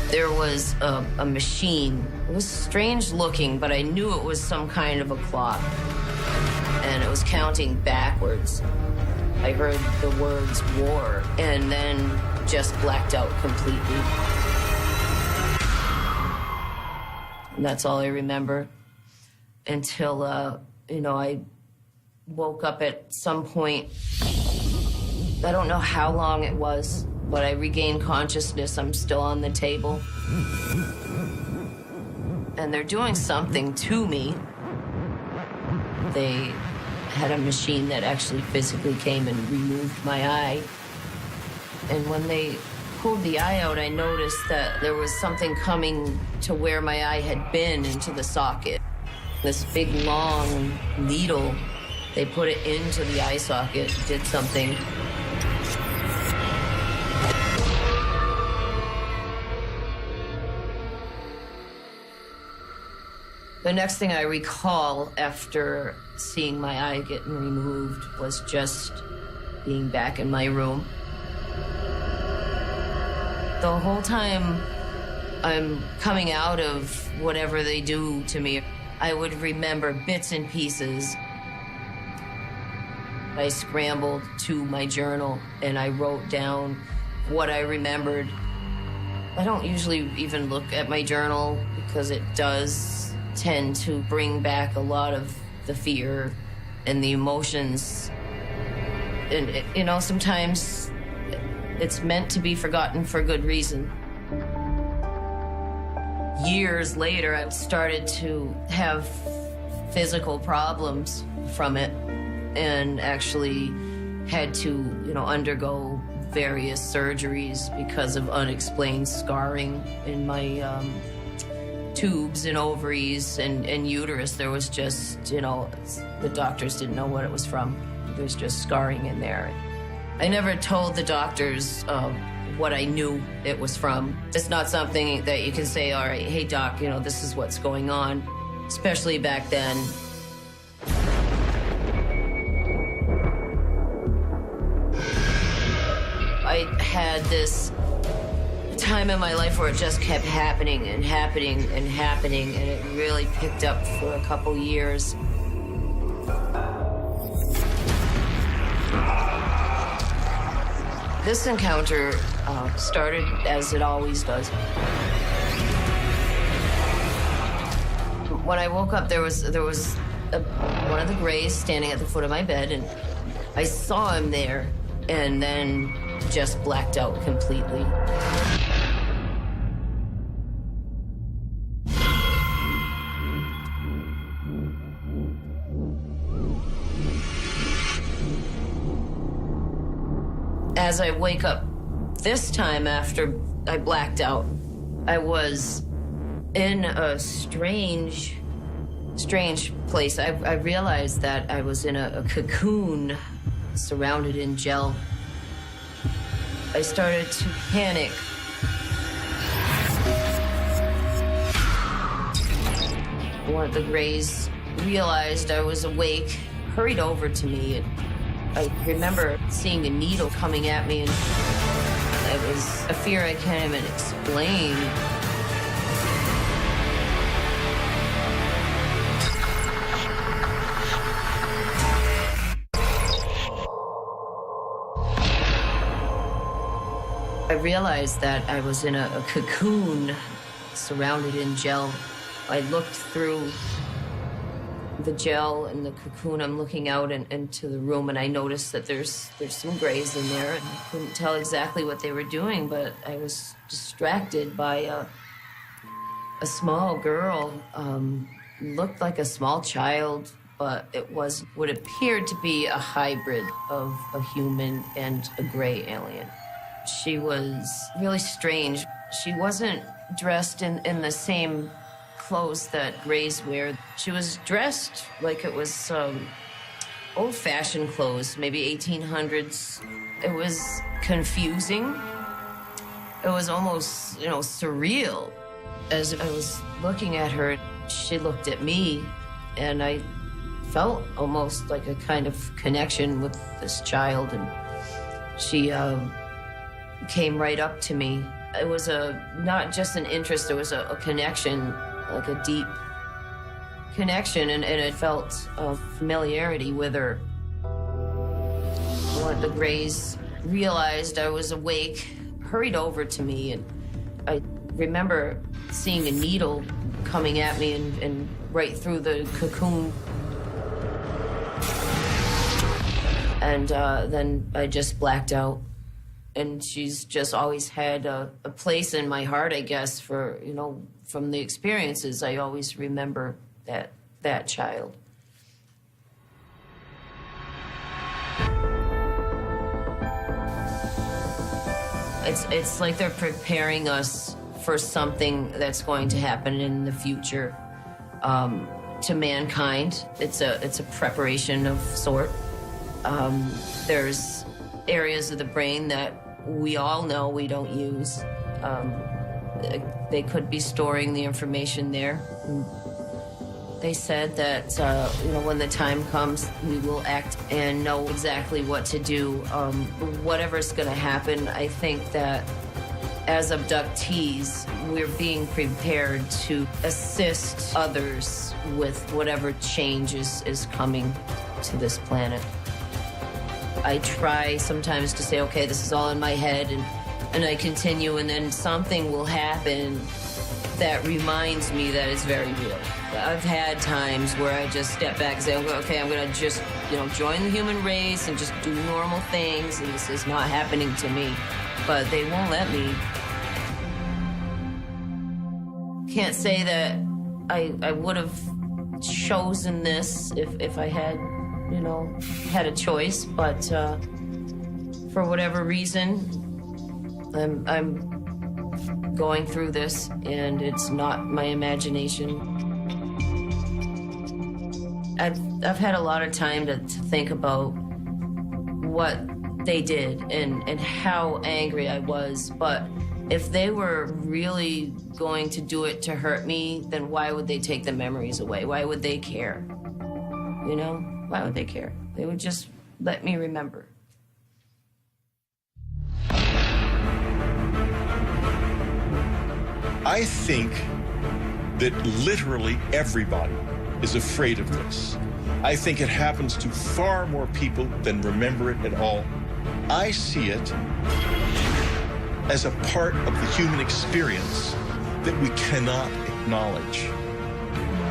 There was a machine. It was strange looking, but I knew it was some kind of a clock. And it was counting backwards. I heard the words war, and then just blacked out completely. And that's all I remember until, I woke up at some point. I don't know how long it was, but I regained consciousness. I'm still on the table. And they're doing something to me. They had a machine that actually physically came and removed my eye. And when they pulled the eye out, I noticed that there was something coming to where my eye had been into the socket. This big, long needle, they put it into the eye socket, did something. The next thing I recall after seeing my eye getting removed was just being back in my room. The whole time I'm coming out of whatever they do to me, I would remember bits and pieces. I scrambled to my journal and I wrote down what I remembered. I don't usually even look at my journal because it does tend to bring back a lot of the fear and the emotions. And, you know, sometimes it's meant to be forgotten for good reason. Years later, I started to have physical problems from it and actually had to, you know, undergo various surgeries because of unexplained scarring in my tubes and ovaries and uterus. There was just, you know, the doctors didn't know what it was from. There's just scarring in there. I never told the doctors what I knew it was from. It's not something that you can say, all right, hey doc, you know, this is what's going on, especially back then. I had this time in my life where it just kept happening and happening and happening, and it really picked up for a couple years. This encounter started as it always does. When I woke up, there was one of the Greys standing at the foot of my bed, and I saw him there, and then just blacked out completely. As I wake up this time after I blacked out, I was in a strange place. I realized that I was in a cocoon surrounded in gel. I started to panic. One of the Greys realized I was awake, hurried over to me, and I remember seeing a needle coming at me, and it was a fear I can't even explain. I realized that I was in a cocoon surrounded in gel. I looked through the gel and the cocoon. I'm looking out into the room, and I noticed that there's some Greys in there, and I couldn't tell exactly what they were doing, but I was distracted by a small girl. Looked like a small child, but it was what appeared to be a hybrid of a human and a Grey alien. She was really strange. She wasn't dressed in the same clothes that Greys wear. She was dressed like it was old-fashioned clothes, maybe 1800s. It was confusing. It was almost, you know, surreal. As I was looking at her, she looked at me, and I felt almost like a kind of connection with this child, and she came right up to me. It was not just an interest, it was a connection, like a deep connection, and it felt a familiarity with her. One of the Greys realized I was awake, hurried over to me, and I remember seeing a needle coming at me and right through the cocoon. And then I just blacked out. And she's just always had a place in my heart, I guess, for, you know, from the experiences, I always remember that child. It's like they're preparing us for something that's going to happen in the future to mankind. It's a preparation of sort. There's areas of the brain that we all know we don't use. They could be storing the information there. They said that, when the time comes, we will act and know exactly what to do. Whatever's going to happen, I think that as abductees, we're being prepared to assist others with whatever change is coming to this planet. I try sometimes to say, okay, this is all in my head, and I continue, and then something will happen that reminds me that it's very real. I've had times where I just step back and say, okay, I'm gonna just, join the human race and just do normal things, and this is not happening to me. But they won't let me. Can't say that I would have chosen this if I had, had a choice, but for whatever reason, I'm going through this, and it's not my imagination. I've had a lot of time to think about what they did and how angry I was, but if they were really going to do it to hurt me, then why would they take the memories away? Why would they care? Why would they care? They would just let me remember. I think that literally everybody is afraid of this. I think it happens to far more people than remember it at all. I see it as a part of the human experience that we cannot acknowledge.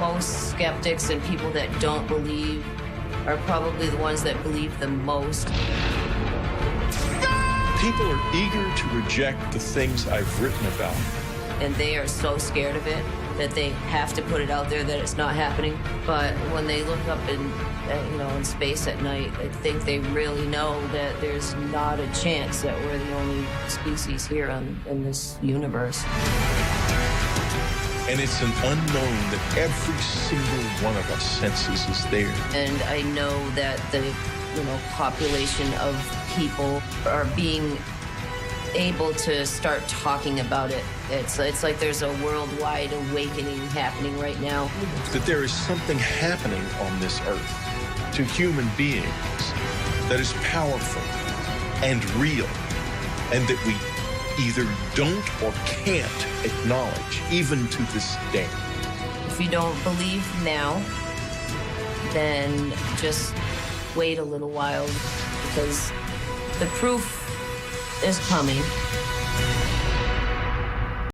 Most skeptics and people that don't believe are probably the ones that believe the most. People are eager to reject the things I've written about. And they are so scared of it that they have to put it out there that it's not happening. But when they look up in space at night, I think they really know that there's not a chance that we're the only species here in this universe. And it's an unknown that every single one of us senses is there. And I know that the population of people are being able to start talking about it. It's like there's a worldwide awakening happening right now. That there is something happening on this earth to human beings that is powerful and real, and that we either don't or can't acknowledge, even to this day. If you don't believe now, then just wait a little while, because the proof is coming.